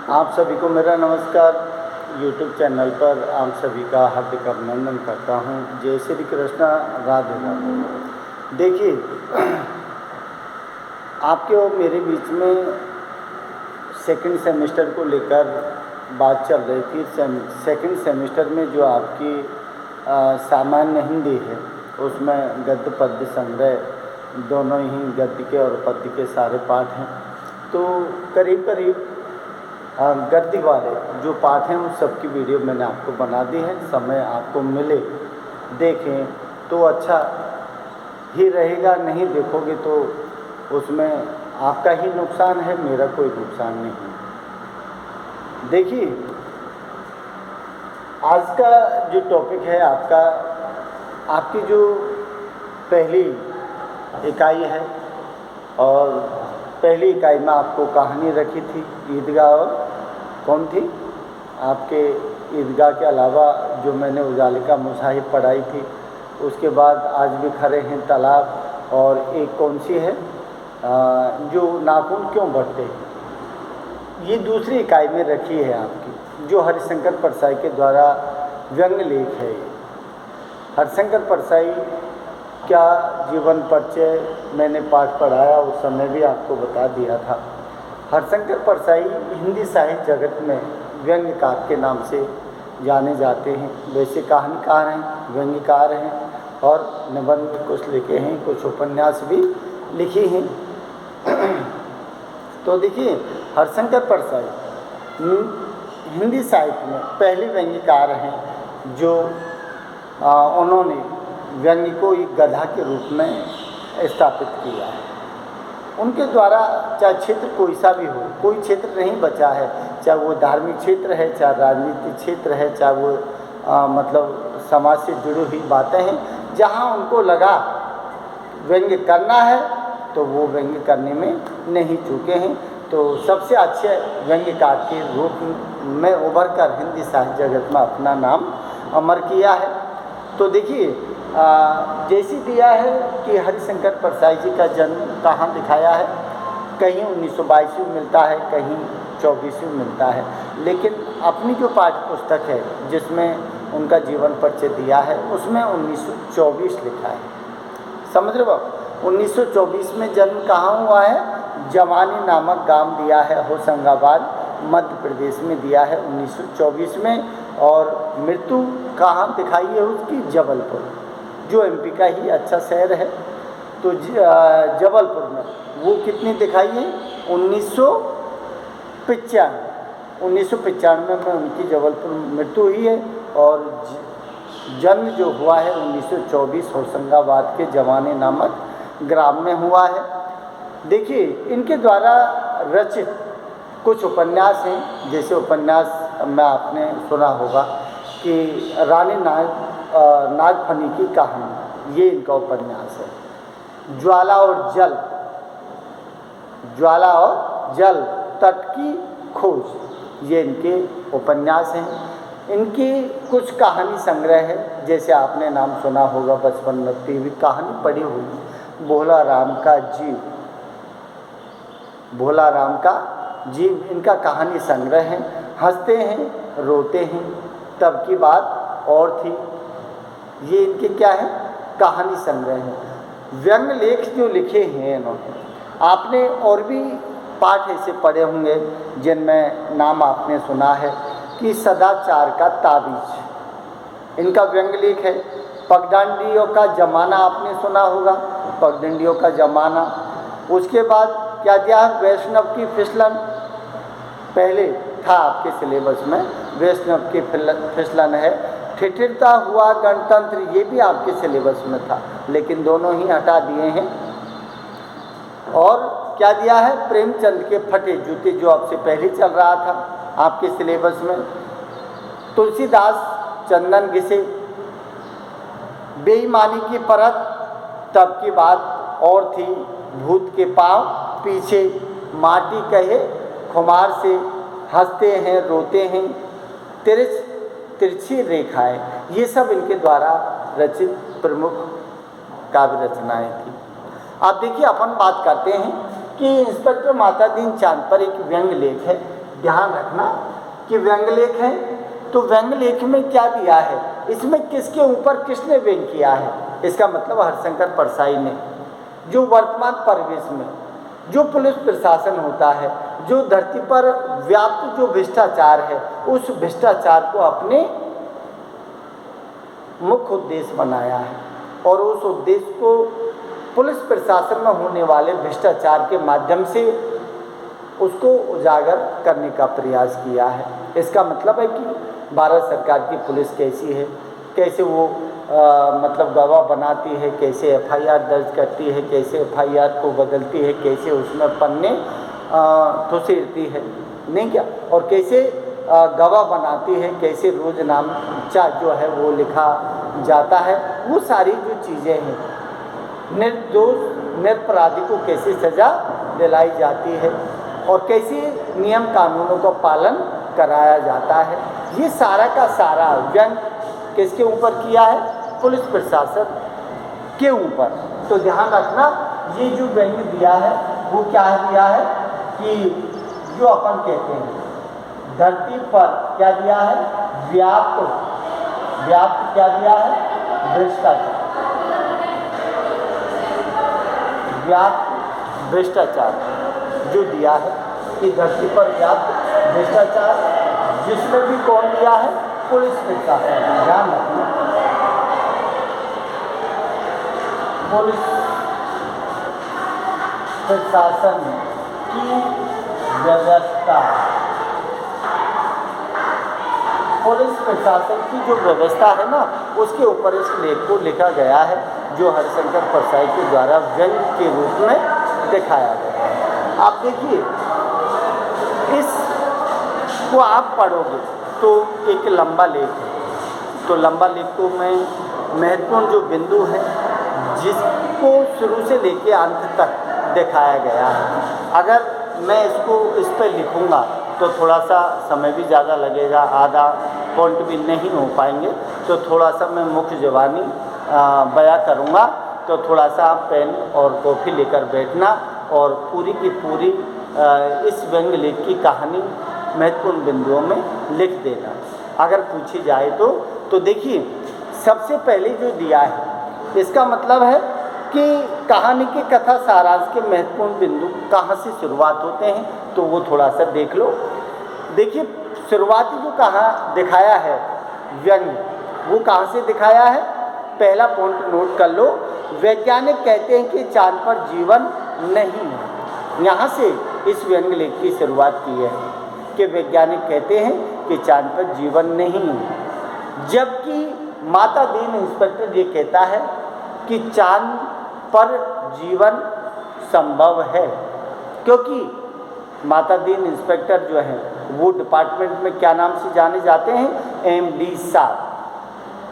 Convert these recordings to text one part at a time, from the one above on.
आप सभी को मेरा नमस्कार। YouTube चैनल पर आप सभी का हार्दिक अभिनंदन करता हूँ। जय श्री कृष्णा, राधे राधे। देखिए, आपके और मेरे बीच में सेकंड सेमेस्टर को लेकर बात चल रही थी। सेकंड सेमेस्टर में जो आपकी सामान्य हिंदी है उसमें गद्य पद्य संग्रह दोनों ही गद्य के और पद्य के सारे पाठ हैं। तो करीब करीब गद्य वाले जो पाठ हैं उन सब की वीडियो मैंने आपको बना दी है। समय आपको मिले देखें तो अच्छा ही रहेगा, नहीं देखोगे तो उसमें आपका ही नुकसान है, मेरा कोई नुकसान नहीं। देखिए, आज का जो टॉपिक है आपकी जो पहली इकाई है, और पहली इकाई में आपको कहानी रखी थी ईदगाह, और कौन थी आपके ईदगाह के अलावा जो मैंने उजाले का मुसाहिब पढ़ाई थी। उसके बाद आज भी खड़े हैं तालाब, और एक कौन सी है जो नाखून क्यों बढ़ते हैं, ये दूसरी इकाई में रखी है आपकी, जो हरिशंकर परसाई के द्वारा व्यंग लेख है। हरिशंकर परसाई क्या जीवन परिचय मैंने पाठ पढ़ाया, उस समय भी आपको बता दिया था। हरिशंकर परसाई हिंदी साहित्य जगत में व्यंग्यकार के नाम से जाने जाते हैं। वैसे कहानीकार हैं, व्यंग्यकार हैं, और निबंध कुछ लिखे हैं, कुछ उपन्यास भी लिखे हैं। तो देखिए, हरिशंकर परसाई हिंदी साहित्य में पहले व्यंग्यकार हैं जो उन्होंने व्यंग्य को एक गधा के रूप में स्थापित किया है। उनके द्वारा चाहे क्षेत्र कोई सा भी हो, कोई क्षेत्र नहीं बचा है, चाहे वो धार्मिक क्षेत्र है, चाहे राजनीतिक क्षेत्र है, चाहे वो मतलब समाज से जुड़ी हुई बातें हैं, जहाँ उनको लगा व्यंग्य करना है तो वो व्यंग्य करने में नहीं चूके हैं। तो सबसे अच्छे व्यंग्यकार के रूप में उभर कर हिंदी साहित्य जगत में अपना नाम अमर किया है। तो देखिए, जैसी दिया है कि हरिशंकर परसाई जी का जन्म कहाँ दिखाया है, कहीं 1922 में मिलता है, कहीं 24 में मिलता है, लेकिन अपनी जो पाठ्य पुस्तक है जिसमें उनका जीवन परिचय दिया है उसमें 1924 लिखा है। समझ रहे हो? 1924 में जन्म कहाँ हुआ है? जवानी नामक गांव दिया है, होशंगाबाद मध्य प्रदेश में दिया है 1924 में। और मृत्यु कहाँ दिखाई है उसकी? जबलपुर, जो एमपी का ही अच्छा शहर है। तो जबलपुर में वो कितनी दिखाई है? 1995 में उनकी जबलपुर मृत्यु हुई है, और जन्म जो हुआ है 1924 होशंगाबाद के जवानी नामक ग्राम में हुआ है। देखिए, इनके द्वारा रचित कुछ उपन्यास हैं, जैसे उपन्यास में आपने सुना होगा कि रानी नागफनी की कहानी, ये इनका उपन्यास है। ज्वाला और जल तट की खोज, ये इनके उपन्यास हैं। इनकी कुछ कहानी संग्रह है, जैसे आपने नाम सुना होगा बचपन में टीवी कहानी पढ़ी हुई, भोला राम का जीव, इनका कहानी संग्रह है। हंसते हैं रोते हैं, तब की बात और थी, ये इनके क्या है? कहानी संग्रह है। व्यंग लेख जो लिखे हैं इन्होंने, आपने और भी पाठ ऐसे पढ़े होंगे जिनमें नाम आपने सुना है कि सदाचार का ताबीज, इनका व्यंग लेख है। पगडंडियों का जमाना आपने सुना होगा, पगडंडियों का जमाना। उसके बाद क्या दिया है? वैष्णव की फिसलन, पहले था आपके सिलेबस में, वैष्णव की फिसलन है। ठिठुरता हुआ गणतंत्र, ये भी आपके सिलेबस में था, लेकिन दोनों ही हटा दिए हैं। और क्या दिया है? प्रेमचंद के फटे जूते, जो आपसे पहले चल रहा था आपके सिलेबस में। तुलसीदास चंदन घिसे, बेईमानी की परत, तब की बात और थी, भूत के पांव पीछे, माटी कहे खुमार से, हंसते हैं रोते हैं, तिरछी रेखाएं, ये सब इनके द्वारा रचित प्रमुख काव्य रचनाएं थी। आप देखिए, अपन बात करते हैं कि इंस्पेक्टर माता दीन चांद पर एक व्यंग लेख है ध्यान रखना कि व्यंग लेख है, तो व्यंग लेख में क्या दिया है, इसमें किसके ऊपर किसने व्यंग किया है। इसका मतलब हरिशंकर परसाई ने जो वर्तमान परिवेश में जो पुलिस प्रशासन होता है, जो धरती पर व्याप्त जो भ्रष्टाचार है, उस भ्रष्टाचार को अपने मुख्य उद्देश्य बनाया है और उस उद्देश्य को पुलिस प्रशासन में होने वाले भ्रष्टाचार के माध्यम से उसको उजागर करने का प्रयास किया है। इसका मतलब है कि भारत सरकार की पुलिस कैसी है, कैसे वो मतलब गवाह बनाती है, कैसे एफआईआर दर्ज करती है, कैसे एफआईआर को बदलती है, कैसे उसमें पन्ने ठुसेरती है, नहीं क्या, और कैसे गवाह बनाती है, कैसे रोजनामा जो है वो लिखा जाता है। वो सारी जो चीज़ें हैं, निर्दोष निरपराधी को कैसे सज़ा दिलाई जाती है और कैसे नियम कानूनों का पालन कराया जाता है, ये सारा का सारा व्यंग किसके ऊपर किया है, पुलिस प्रशासन के ऊपर। तो ध्यान रखना, ये जो व्यंग दिया है वो क्या दिया है कि जो अपन कहते हैं धरती पर क्या दिया है, व्याप्त क्या दिया है, भ्रष्टाचार, व्याप्त भ्रष्टाचार जो दिया है कि धरती पर व्याप्त भ्रष्टाचार, जिसमें भी कौन दिया है, पुलिस प्रशासन। ध्यान रखना, पुलिस प्रशासन की व्यवस्था, पुलिस प्रशासन की जो व्यवस्था है ना, उसके ऊपर इस लेख को लिखा गया है, जो हरिशंकर परसाई के द्वारा व्यंग के रूप में दिखाया गया है। आप देखिए, इसको आप पढ़ोगे तो एक लंबा लेख है, तो लंबा लेख को में महत्वपूर्ण जो बिंदु है जिसको शुरू से लेके अंत तक दिखाया गया है। अगर मैं इसको इस पर लिखूँगा तो थोड़ा सा समय भी ज़्यादा लगेगा, आधा पॉइंट भी नहीं हो पाएंगे, तो थोड़ा सा मैं मुख्य ज़बानी बयां करूँगा। तो थोड़ा सा आप पेन और कॉपी लेकर बैठना और पूरी की पूरी इस व्यंग लेख की कहानी महत्वपूर्ण बिंदुओं में लिख देना अगर पूछी जाए तो देखिए, सबसे पहले जो दिया है, इसका मतलब है कि कहानी की कथा सारांश के महत्वपूर्ण बिंदु कहाँ से शुरुआत होते हैं, तो वो थोड़ा सा देख लो। देखिए, शुरुआती जो कहाँ दिखाया है व्यंग, वो कहाँ से दिखाया है, पहला पॉइंट नोट कर लो, वैज्ञानिक कहते हैं कि चांद पर जीवन नहीं है। यहाँ से इस व्यंग लेख की शुरुआत की है कि वैज्ञानिक कहते हैं कि चांद पर जीवन नहीं है, जबकि माता दीन इंस्पेक्टर ये कहता है कि चांद पर जीवन संभव है, क्योंकि माता दीन इंस्पेक्टर जो हैं वो डिपार्टमेंट में क्या नाम से जाने जाते हैं, MD साहब।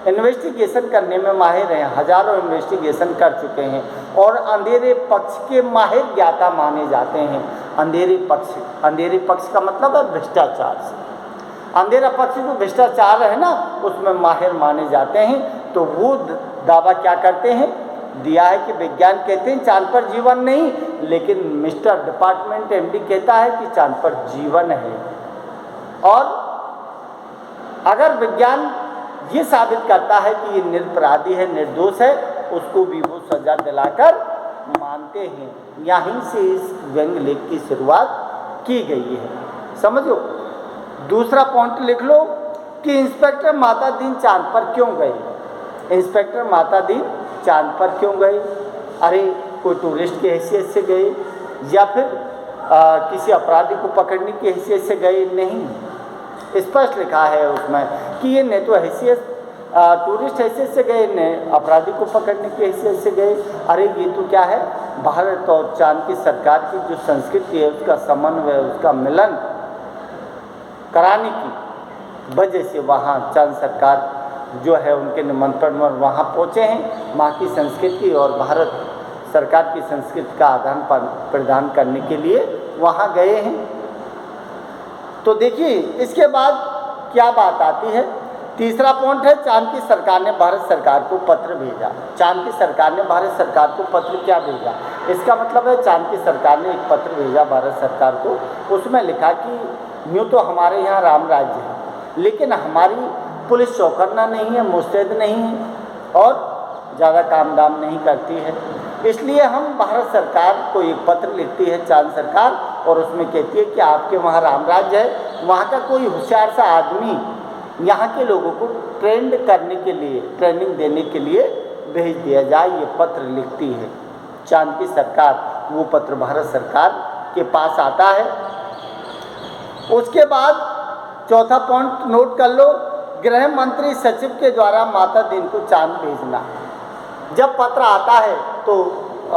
इन्वेस्टिगेशन करने में माहिर हैं, हजारों इन्वेस्टिगेशन कर चुके हैं और अंधेरे पक्ष के माहिर ज्ञाता माने जाते हैं। अंधेरे पक्ष का मतलब है भ्रष्टाचार से, अंधेरा पक्ष जो भ्रष्टाचार है ना, उसमें माहिर माने जाते हैं। तो वो दावा क्या करते हैं, दिया है कि विज्ञान कहते हैं चांद पर जीवन नहीं, लेकिन मिस्टर डिपार्टमेंट MD कहता है कि चांद पर जीवन है। और अगर विज्ञान ये साबित करता है कि ये निरपराधी है, निर्दोष है, उसको भी वो सजा दिलाकर मानते हैं। यहीं से इस व्यंग लेख की शुरुआत की गई है, समझो। दूसरा पॉइंट लिख लो कि इंस्पेक्टर माता दीन चांद पर क्यों गए। इंस्पेक्टर माता दीन चांद पर क्यों गए? अरे कोई टूरिस्ट की हैसियत से गए या फिर किसी अपराधी को पकड़ने की हैसियत से गए? नहीं, स्पष्ट लिखा है उसमें कि ये न तो हैसियत टूरिस्ट हैसियत से गए, न अपराधी को पकड़ने की हैसियत से गए। अरे ये तो क्या है, भारत और चांद की सरकार की जो संस्कृति है उसका समन्वय, उसका मिलन कराने की वजह से वहाँ चांद सरकार जो है उनके निमंत्रण पर वहाँ पहुँचे हैं। वहाँ की संस्कृति और भारत सरकार की संस्कृति का आदान प्रदान करने के लिए वहाँ गए हैं। तो देखिए, इसके बाद क्या बात आती है, तीसरा पॉइंट है, चांद की सरकार ने भारत सरकार को पत्र भेजा। चांद की सरकार ने भारत सरकार को पत्र क्या भेजा? इसका मतलब है चांद की सरकार ने एक पत्र भेजा भारत सरकार को। उसमें लिखा कि यूँ तो हमारे यहाँ राम राज्य है, लेकिन हमारी पुलिस चौकन्ना नहीं है, मुस्तैद नहीं है और ज़्यादा काम दाम नहीं करती है। इसलिए हम भारत सरकार को एक पत्र लिखती है चांद सरकार, और उसमें कहती है कि आपके वहाँ राम राज्य है, वहाँ का कोई होशियार सा आदमी यहाँ के लोगों को ट्रेंड करने के लिए, ट्रेनिंग देने के लिए भेज दिया जाए। ये पत्र लिखती है चांद की सरकार। वो पत्र भारत सरकार के पास आता है। उसके बाद चौथा पॉइंट नोट कर लो, गृह मंत्री सचिव के द्वारा माता दिन को चांद भेजना। जब पत्र आता है तो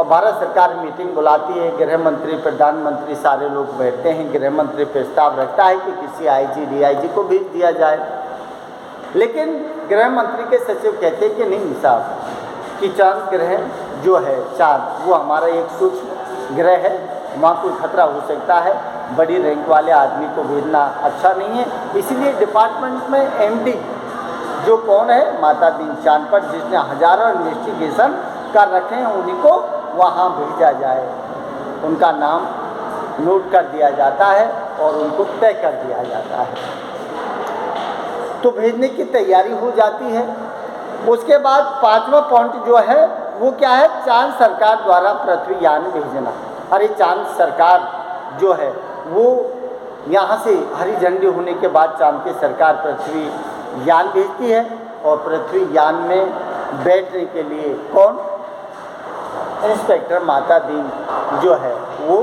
भारत सरकार मीटिंग बुलाती है, गृह मंत्री, प्रधानमंत्री सारे लोग बैठते हैं। गृह मंत्री प्रस्ताव रखता है कि किसी आईजी डीआईजी को भेज दिया जाए, लेकिन गृह मंत्री के सचिव कहते हैं कि नहीं साहब, कि चांद ग्रह जो है चांद, वो हमारा एक सूक्ष्म ग्रह है, वहाँ कोई खतरा हो सकता है, बड़ी रैंक वाले आदमी को भेजना अच्छा नहीं है। इसलिए डिपार्टमेंट में एमडी जो कौन है, माता दिन चांद पर, जिसने हजारों इन्वेस्टिगेशन कर रखे हैं, उन्हीं को वहाँ भेजा जाए। उनका नाम नोट कर दिया जाता है और उनको तय कर दिया जाता है। तो भेजने की तैयारी हो जाती है। उसके बाद पांचवा पॉइंट जो है वो क्या है, चांद सरकार द्वारा पृथ्वी यान भेजना। अरे चांद सरकार जो है वो यहाँ से हरी झंडी होने के बाद चांद की सरकार पृथ्वी यान भेजती है, और पृथ्वी यान में बैठने के लिए कौन, इंस्पेक्टर माता दिन जो है वो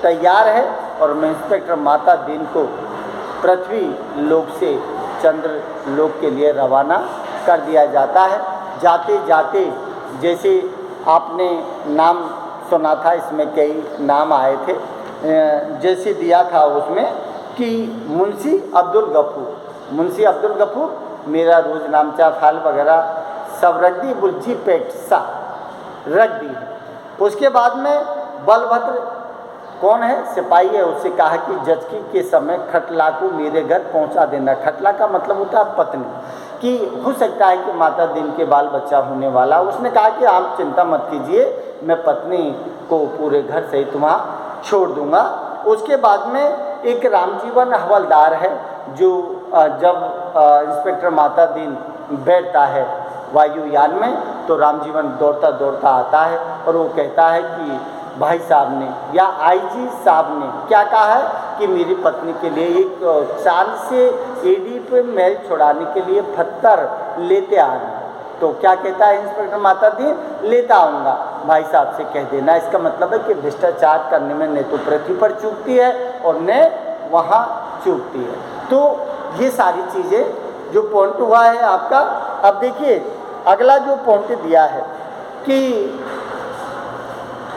तैयार है, और मैं इंस्पेक्टर माता दिन को पृथ्वी लोक से चंद्र लोक के लिए रवाना कर दिया जाता है। जाते जाते जैसे आपने नाम सुना था, इसमें कई नाम आए थे, जैसे दिया था उसमें कि मुंशी अब्दुल गफूर, मुंशी अब्दुल गफूर मेरा रोज नामचा फाल वगैरह सब रख दी, बुल्ची पेटसा रख दी है। उसके बाद में बलभद्र कौन है, सिपाही है, उससे कहा कि जचकी के समय खटला को मेरे घर पहुंचा देना। खटला का मतलब होता है पत्नी, कि हो सकता है कि माता दिन के बाल बच्चा होने वाला। उसने कहा कि आप चिंता मत कीजिए, मैं पत्नी को पूरे घर सहित वहाँ छोड़ दूंगा। उसके बाद में एक रामजीवन हवलदार है, जो जब इंस्पेक्टर माता दिन बैठता है वायुयान में, तो रामजीवन दौड़ता दौड़ता आता है और वो कहता है कि भाई साहब ने या आईजी साहब ने क्या कहा है कि मेरी पत्नी के लिए एक चांद से एडी पे मैल छुड़ाने के लिए पत्थर लेते आना। तो क्या कहता है इंस्पेक्टर माता दिन, लेता आऊँगा, भाई साहब से कह देना। इसका मतलब है कि भ्रष्टाचार करने में न तो पृथ्वी पर चूकती है और न वहाँ चूकती है। तो ये सारी चीज़ें जो पॉइंट हुआ है आपका। अब देखिए अगला जो पॉइंट दिया है कि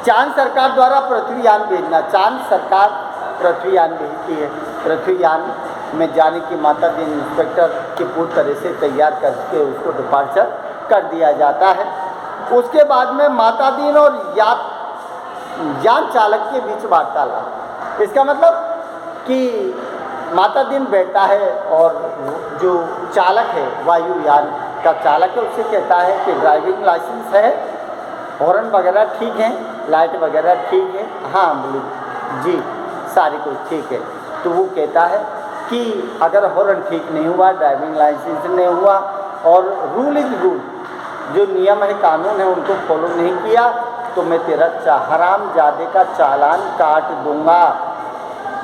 चांद सरकार द्वारा पृथ्वी यान भेजना। चांद सरकार पृथ्वी यान भेजती है, पृथ्वी यान में जाने की माता दिन इंस्पेक्टर की पूरी तरह से तैयार करके उसको डिपार्चर कर दिया जाता है। उसके बाद में माता दिन और यान चालक के बीच वार्तालाप। इसका मतलब कि माता दिन बैठता है और जो चालक है, वायुयान का चालक है, उससे कहता है कि ड्राइविंग लाइसेंस है, हॉर्न वगैरह ठीक है, लाइट वगैरह ठीक है, हाँ बोले जी सारी कुछ ठीक है। तो वो कहता है कि अगर हॉर्न ठीक नहीं हुआ, ड्राइविंग लाइसेंस नहीं हुआ और रूल इज रूल, जो नियम है कानून है उनको फॉलो नहीं किया, तो मैं तेरा हरामजादे का चालान काट दूंगा।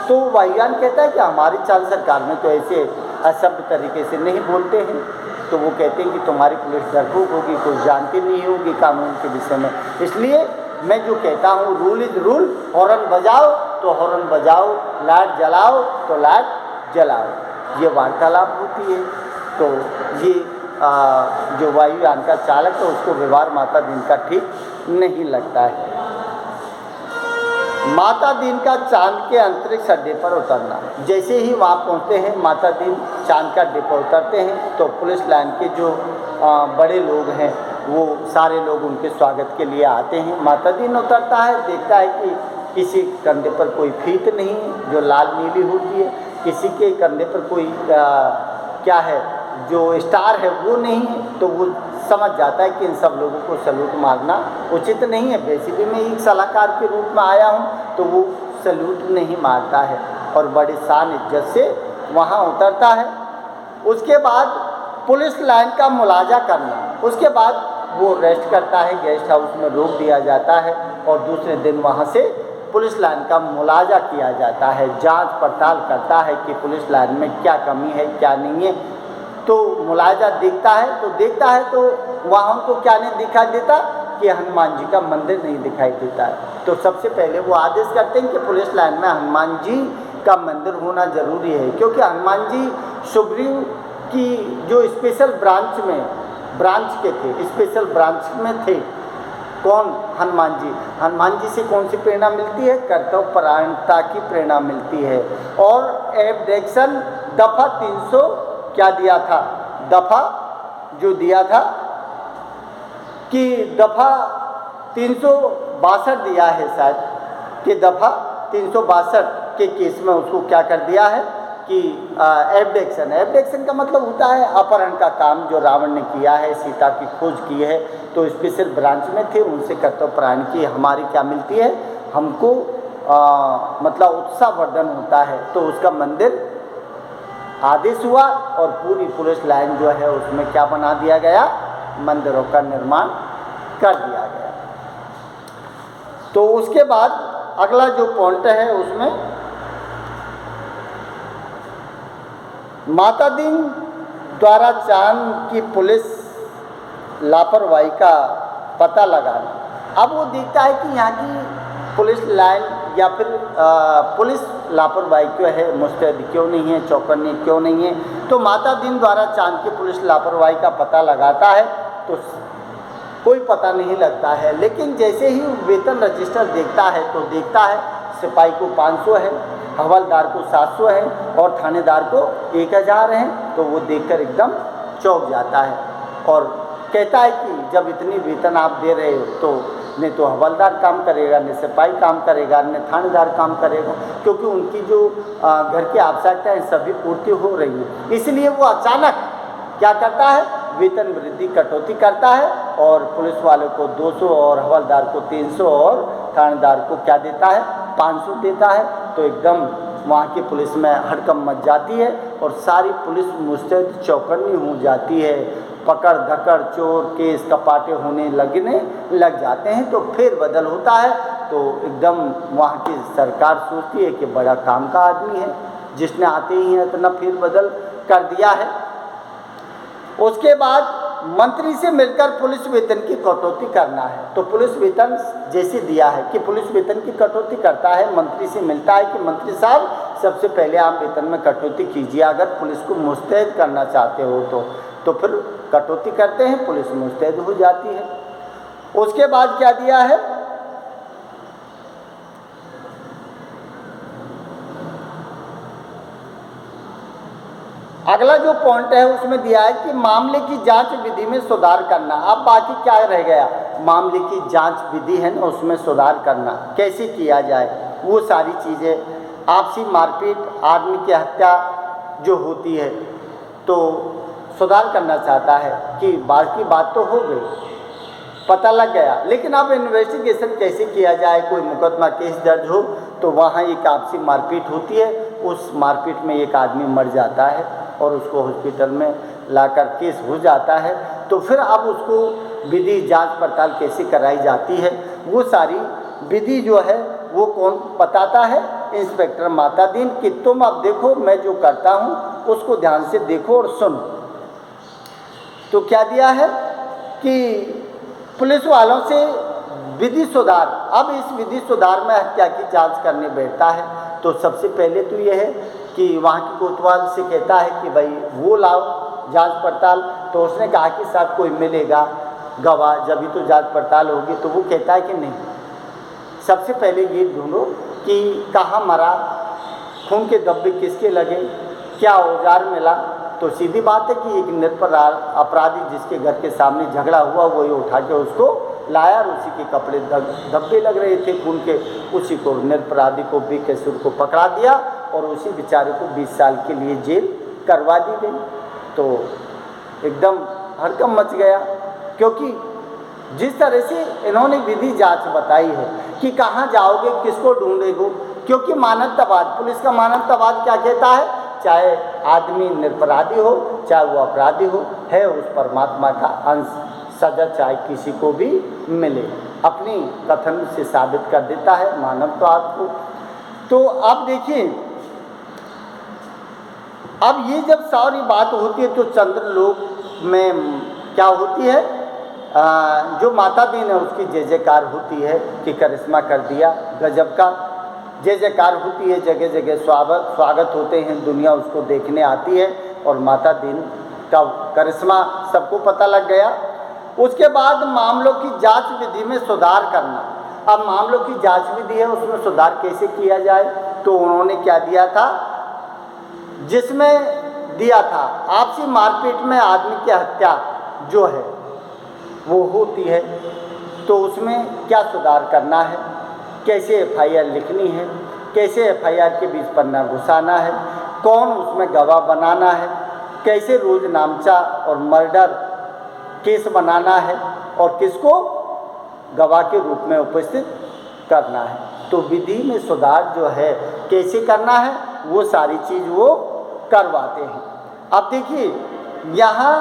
तो वायुयान कहता है कि हमारी चांद सरकार में तो ऐसे असभ्य तरीके से नहीं बोलते हैं। तो वो कहते हैं कि तुम्हारी पुलिस डरपोक होगी, कुछ जानती नहीं होगी कानून के विषय में, इसलिए मैं जो कहता हूँ रूल इज रूल, हॉर्न बजाओ तो हॉर्न बजाओ, लाइट जलाओ तो लाइट जलाओ। ये वार्तालाप होती है। तो ये जो वायुयान का चालक है उसको व्यवहार माता दिन का ठीक नहीं लगता है। माता दिन का चांद के अंतरिक्ष अड्डे पर उतरना। जैसे ही वहाँ पहुँचते हैं माता दिन चांद का अड्डे पर उतरते हैं, तो पुलिस लाइन के जो बड़े लोग हैं वो सारे लोग उनके स्वागत के लिए आते हैं। माता दिन उतरता है, देखता है कि किसी कंधे पर कोई फीत नहीं जो लाल नीली होती है, किसी के कंधे पर कोई क्या है जो स्टार है वो नहीं है। तो वो समझ जाता है कि इन सब लोगों को सैल्यूट मारना उचित नहीं है। वैसे भी मैं एक सलाहकार के रूप में आया हूँ, तो वो सैल्यूट नहीं मारता है और बड़ी शान इज्जत से वहाँ उतरता है। उसके बाद पुलिस लाइन का मुलाजा करना, उसके बाद वो रेस्ट करता है, गेस्ट हाउस में रोक दिया जाता है और दूसरे दिन वहाँ से पुलिस लाइन का मुलाजा किया जाता है, जांच पड़ताल करता है कि पुलिस लाइन में क्या कमी है क्या नहीं है। तो मुलाजा देखता है तो वहाँ उनको क्या नहीं दिखाई देता कि हनुमान जी का मंदिर नहीं दिखाई देता है। तो सबसे पहले वो आदेश करते हैं कि पुलिस लाइन में हनुमान जी का मंदिर होना ज़रूरी है, क्योंकि हनुमान जी सुग्रीव की जो स्पेशल ब्रांच के थे, स्पेशल ब्रांच में थे। कौन? हनुमान जी से कौन सी प्रेरणा मिलती है? कर्तव्य परायणता की प्रेरणा मिलती है। और एब्डेक्शन दफ़ा 300 क्या दिया था? दफ़ा जो दिया था कि दफ़ा 362 दिया है शायद, कि दफ़ा 362 के केस में उसको क्या कर दिया है कि एब्डेक्शन का मतलब होता है अपहरण का काम जो रावण ने किया है, सीता की खोज की है। तो स्पेशल ब्रांच में थे, उनसे कर्तव्यपरायण की हमारी क्या मिलती है, हमको मतलब उत्साहवर्धन होता है। तो उसका मंदिर आदेश हुआ और पूरी पुलिस लाइन जो है उसमें क्या बना दिया गया, मंदिरों का निर्माण कर दिया गया। तो उसके बाद अगला जो पॉइंट है उसमें माता दीन द्वारा चांद की पुलिस लापरवाही का पता लगाना। अब वो देखता है कि यहाँ की पुलिस लाइन या फिर पुलिस लापरवाही क्यों है, मुस्तैद क्यों नहीं है, चौकन्नी क्यों नहीं है। तो माता दीन द्वारा चांद की पुलिस लापरवाही का पता लगाता है तो कोई पता नहीं लगता है। लेकिन जैसे ही वेतन रजिस्टर देखता है तो देखता है सिपाही को 500 है, हवलदार को 700 है और थानेदार को 1000 है। तो वो देखकर एकदम चौंक जाता है और कहता है कि जब इतनी वेतन आप दे रहे हो तो नहीं तो हवलदार काम करेगा, न सिपाही काम करेगा, न थानेदार काम करेगा, क्योंकि उनकी जो घर की आवश्यकताएं सभी पूर्ति हो रही है। इसलिए वो अचानक क्या करता है, वेतन वृद्धि कटौती करता है और पुलिस वालों को 200 और हवलदार को 300 और थानेदार को क्या देता है, 500 देता है। तो एकदम वहाँ की पुलिस में हड़कंप मच जाती है और सारी पुलिस मुस्तैद चौकन्नी हो जाती है। पकड़ धकड़ चोर केस कपाटे होने लग जाते हैं। तो फेर बदल होता है तो एकदम वहाँ की सरकार सोचती है कि बड़ा काम का आदमी है जिसने आते ही इतना फेर बदल कर दिया है। उसके बाद मंत्री से मिलकर पुलिस वेतन की कटौती करना है। तो पुलिस वेतन जैसे दिया है कि पुलिस वेतन की कटौती करता है, मंत्री से मिलता है कि मंत्री साहब सबसे पहले आप वेतन में कटौती कीजिए, अगर पुलिस को मुस्तैद करना चाहते हो तो फिर कटौती करते हैं, पुलिस मुस्तैद हो जाती है। उसके बाद क्या दिया है, अगला जो पॉइंट है उसमें दिया है कि मामले की जांच विधि में सुधार करना। अब बाकी क्या रह गया, मामले की जांच विधि है ना, उसमें सुधार करना कैसे किया जाए, वो सारी चीज़ें। आपसी मारपीट, आदमी की हत्या जो होती है तो सुधार करना चाहता है कि बाकी बात तो हो गई, पता लग गया, लेकिन अब इन्वेस्टिगेशन कैसे किया जाए। कोई मुकदमा केस दर्ज हो तो वहाँ एक आपसी मारपीट होती है, उस मारपीट में एक आदमी मर जाता है और उसको हॉस्पिटल में लाकर केस हो जाता है। तो फिर अब उसको विधि जांच पड़ताल कैसे कराई जाती है, वो सारी विधि जो है वो कौन बताता है, इंस्पेक्टर माता दीन। कि तुम अब देखो मैं जो करता हूँ उसको ध्यान से देखो और सुनो। तो क्या दिया है कि पुलिस वालों से विधि सुधार। अब इस विधि सुधार में हत्या की जांच करने बैठता है तो सबसे पहले तो ये है कि वहाँ की कोतवाल से कहता है कि भाई वो लाओ जांच पड़ताल। तो उसने कहा कि साहब कोई मिलेगा गवाह, जब भी तो जांच पड़ताल होगी। तो वो कहता है कि नहीं, सबसे पहले ये ढूंढो कि कहाँ मरा, खून के धब्बे किसके लगे, क्या औजार मिला। तो सीधी बात है कि एक निरपराध अपराधी जिसके घर के सामने झगड़ा हुआ वो ये उठा के उसको लाया और उसी के कपड़े धब्बे लग रहे थे खून के, उसी को निरपराधी को बेकसूर को पकड़ा दिया और उसी बेचारे को 20 साल के लिए जेल करवा दी गई। तो एकदम हड़कंप मच गया, क्योंकि जिस तरह से इन्होंने विधि जांच बताई है कि कहाँ जाओगे, किसको ढूंढोगे, क्योंकि मानवतावाद, पुलिस का मानवतावाद क्या कहता है, चाहे आदमी निरपराधी हो चाहे वो अपराधी हो, है उस परमात्मा का अंश, सजा चाहे किसी को भी मिले, अपनी कथन से साबित कर देता है मानवतावाद को। तो अब देखिए, अब ये जब सारी बात होती है तो चंद्रलोक में क्या होती है, जो माता दीन है उसकी जय जयकार होती है कि करिश्मा कर दिया, गजब का जय जयकार होती है, जगह जगह स्वागत होते हैं, दुनिया उसको देखने आती है और माता दीन का करिश्मा सबको पता लग गया। उसके बाद मामलों की जांच विधि में सुधार करना। अब मामलों की जांच विधि है, उसमें सुधार कैसे किया जाए, तो उन्होंने क्या दिया था, जिसमें दिया था आपसी मारपीट में आदमी की हत्या जो है वो होती है, तो उसमें क्या सुधार करना है, कैसे एफआईआर लिखनी है, कैसे एफआईआर के बीच पन्ना घुसाना है, कौन उसमें गवाह बनाना है, कैसे रोज नामचा और मर्डर केस बनाना है और किसको गवाह के रूप में उपस्थित करना है। तो विधि में सुधार जो है कैसे करना है वो सारी चीज़ वो करवाते हैं। अब देखिए, यहाँ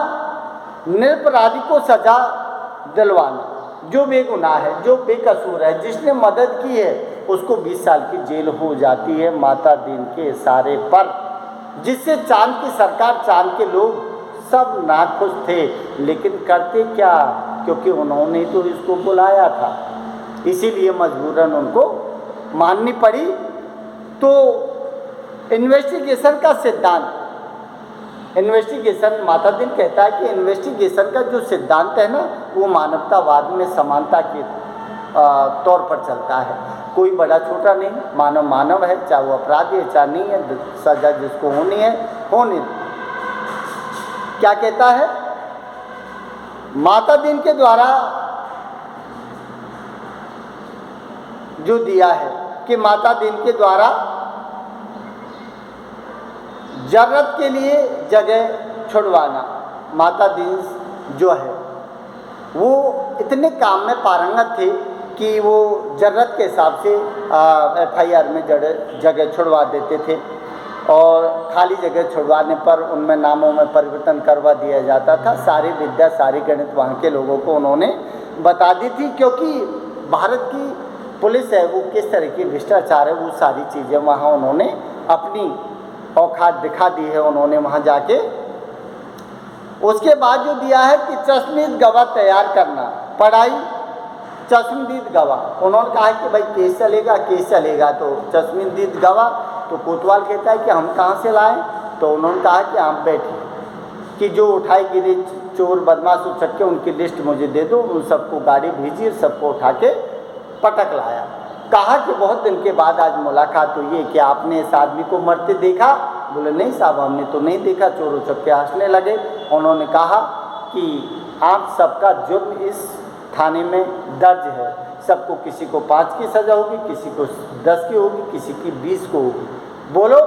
निरपराधी को सजा दिलवाना, जो बेगुनाह है, जो बेकसूर है, जिसने मदद की है उसको 20 साल की जेल हो जाती है माता दीन के इशारे पर, जिससे चांद की सरकार, चांद के लोग सब नाखुश थे, लेकिन करते क्या, क्योंकि उन्होंने तो इसको बुलाया था, इसीलिए मजबूरन उनको माननी पड़ी। तो इन्वेस्टिगेशन का सिद्धांत, इन्वेस्टिगेशन, माता दीन कहता है कि इन्वेस्टिगेशन का जो सिद्धांत है ना वो मानवतावाद में समानता के तौर पर चलता है, कोई बड़ा छोटा नहीं, मानव मानव है, चाहे वो अपराधी है चाहे नहीं है, सजा जिसको होनी है होने। क्या कहता है, माता दीन के द्वारा जो दिया है कि माता दीन के द्वारा जरूरत के लिए जगह छुड़वाना, माता दीन जो है वो इतने काम में पारंगत थे कि वो जरूरत के हिसाब से एफआईआर में जगह छुड़वा देते थे और खाली जगह छुड़वाने पर उनमें नामों में परिवर्तन करवा दिया जाता था। सारी विद्या, सारी गणित वहाँ के लोगों को उन्होंने बता दी थी, क्योंकि भारत की पुलिस है वो किस तरह की भ्रष्टाचार है वो सारी चीज़ें वहाँ उन्होंने अपनी औकात दिखा दी है उन्होंने वहाँ जाके। उसके बाद जो दिया है कि चश्मदीद गवाह तैयार करना, पढ़ाई चश्मदीद गवाह, उन्होंने कहा कि भाई केस चलेगा, केस चलेगा तो चश्मदीद गवाह। तो कोतवाल कहता है कि हम कहाँ से लाएं, तो उन्होंने कहा कि आप बैठिए, कि जो उठाए गिरे चोर बदमाश उचक्के उनकी लिस्ट मुझे दे दो, उन सबको गाड़ी भेजिए, सबको उठा के पटक लाया। कहा कि बहुत दिन के बाद आज मुलाकात हुई है कि आपने इस आदमी को मरते देखा, बोले नहीं साहब हमने तो नहीं देखा। चोर उचक्के हंसने लगे। उन्होंने कहा कि आप सबका जुर्म इस थाने में दर्ज है, सबको किसी को 5 की सज़ा होगी, किसी को 10 की होगी, किसी की 20 को होगी। बोलो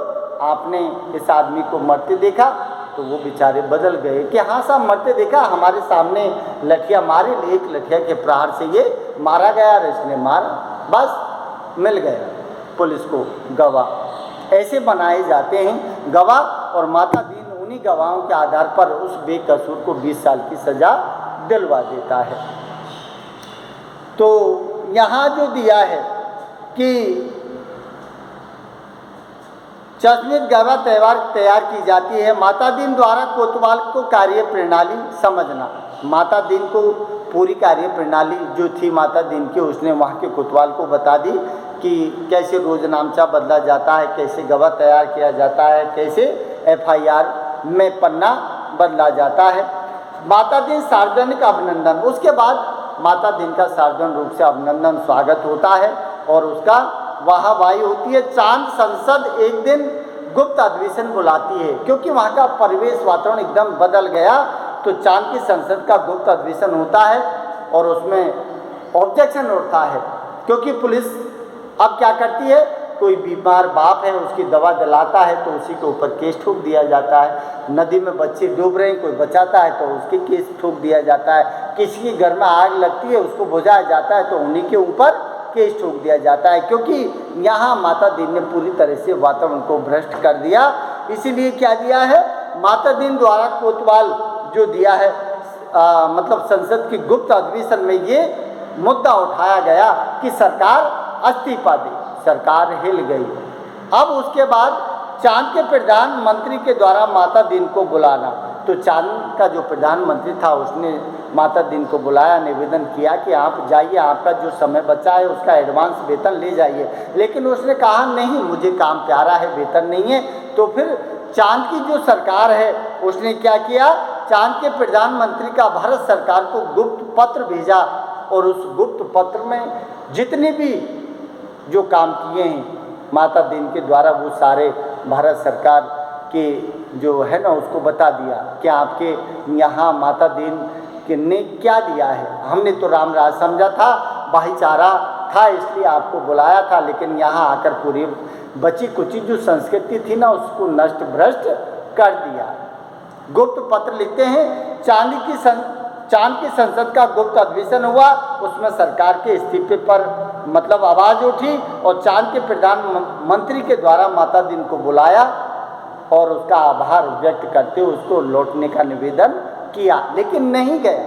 आपने इस आदमी को मरते देखा, तो वो बेचारे बदल गए कि हाँ साहब मरते देखा, हमारे सामने लठिया मारे, एक लठिया के प्रहार से ये मारा गया और इसने मारा, बस मिल गया पुलिस को गवाह। ऐसे बनाए जाते हैं गवाह, और माता दीन उन्हीं गवाहों के आधार पर उस बेकसूर को 20 साल की सज़ा दिलवा देता है। तो यहाँ जो दिया है कि चश्मदीद गवाह तैयार की जाती है, माता दीन द्वारा कोतवाल को कार्य प्रणाली समझना। माता दीन को पूरी कार्य प्रणाली जो थी माता दीन की, उसने वहाँ के कोतवाल को बता दी कि कैसे रोज नामचा बदला जाता है, कैसे गवाह तैयार किया जाता है, कैसे एफआईआर में पन्ना बदला जाता है। माता दीन सार्वजनिक अभिनंदन, उसके बाद माता दीन का सार्वजनिक रूप से अभिनंदन स्वागत होता है और उसका वाहवाही होती है। चांद संसद एक दिन गुप्त अधिवेशन बुलाती है, क्योंकि वहाँ का परिवेश वातावरण एकदम बदल गया, तो चांद की संसद का गुप्त अधिवेशन होता है और उसमें ऑब्जेक्शन उठता है, क्योंकि पुलिस अब क्या करती है, कोई बीमार बाप है उसकी दवा दिलाता है तो उसी के ऊपर केस ठोक दिया जाता है। नदी में बच्चे डूब रहे हैं, कोई बचाता है तो उसके केस ठोक दिया जाता है। किसी के घर में आग लगती है उसको बुझाया जाता है तो उन्हीं के ऊपर केस ठोक दिया जाता है, क्योंकि यहाँ माता दीन ने पूरी तरह से वातावरण को भ्रष्ट कर दिया। इसीलिए क्या दिया है, माता दीन द्वारा कोतवाल जो दिया है, मतलब संसद की गुप्त अधिवेशन में ये मुद्दा उठाया गया कि सरकार इस्तीफा दे। सरकार हिल गई। अब उसके बाद चांद के प्रधानमंत्री के द्वारा माता दीन को बुलाना, तो चांद का जो प्रधानमंत्री था उसने माता दीन को बुलाया, निवेदन किया कि आप जाइए, आपका जो समय बचा है उसका एडवांस वेतन ले जाइए। लेकिन उसने कहा नहीं, मुझे काम प्यारा है, वेतन नहीं है। तो फिर चांद की जो सरकार है उसने क्या किया, चांद के प्रधानमंत्री का भारत सरकार को गुप्त पत्र भेजा, और उस गुप्त पत्र में जितने भी जो काम किए हैं माता दीन के द्वारा वो सारे भारत सरकार के जो है ना उसको बता दिया कि आपके यहाँ माता दीन के ने क्या दिया है। हमने तो राम राज समझा था, भाईचारा था, इसलिए आपको बुलाया था, लेकिन यहाँ आकर पूरी बची कुची जो संस्कृति थी ना उसको नष्ट भ्रष्ट कर दिया। गुप्त पत्र लिखते हैं, चांद की संसद का गुप्त अधिवेशन हुआ, उसमें सरकार के इस्तीफे पर मतलब आवाज़ उठी, और चांद के प्रधानमंत्री के द्वारा माता दीन को बुलाया और उसका आभार व्यक्त करते हुए उसको लौटने का निवेदन किया। लेकिन नहीं गया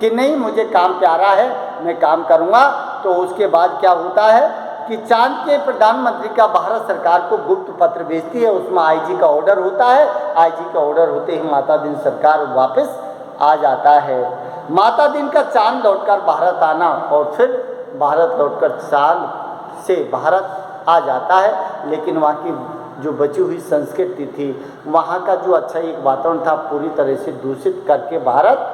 कि नहीं, मुझे काम प्यारा है, मैं काम करूँगा। तो उसके बाद क्या होता है कि चांद के प्रधानमंत्री का भारत सरकार को गुप्त पत्र भेजती है, उसमें आईजी का ऑर्डर होता है। आईजी का ऑर्डर होते ही माता दीन सरकार वापस आ जाता है। माता दीन का चांद लौटकर भारत आना, और फिर भारत लौटकर चांद से भारत आ जाता है। लेकिन वहाँ की जो बची हुई संस्कृति थी, वहाँ का जो अच्छा एक वातावरण था, पूरी तरह से दूषित करके भारत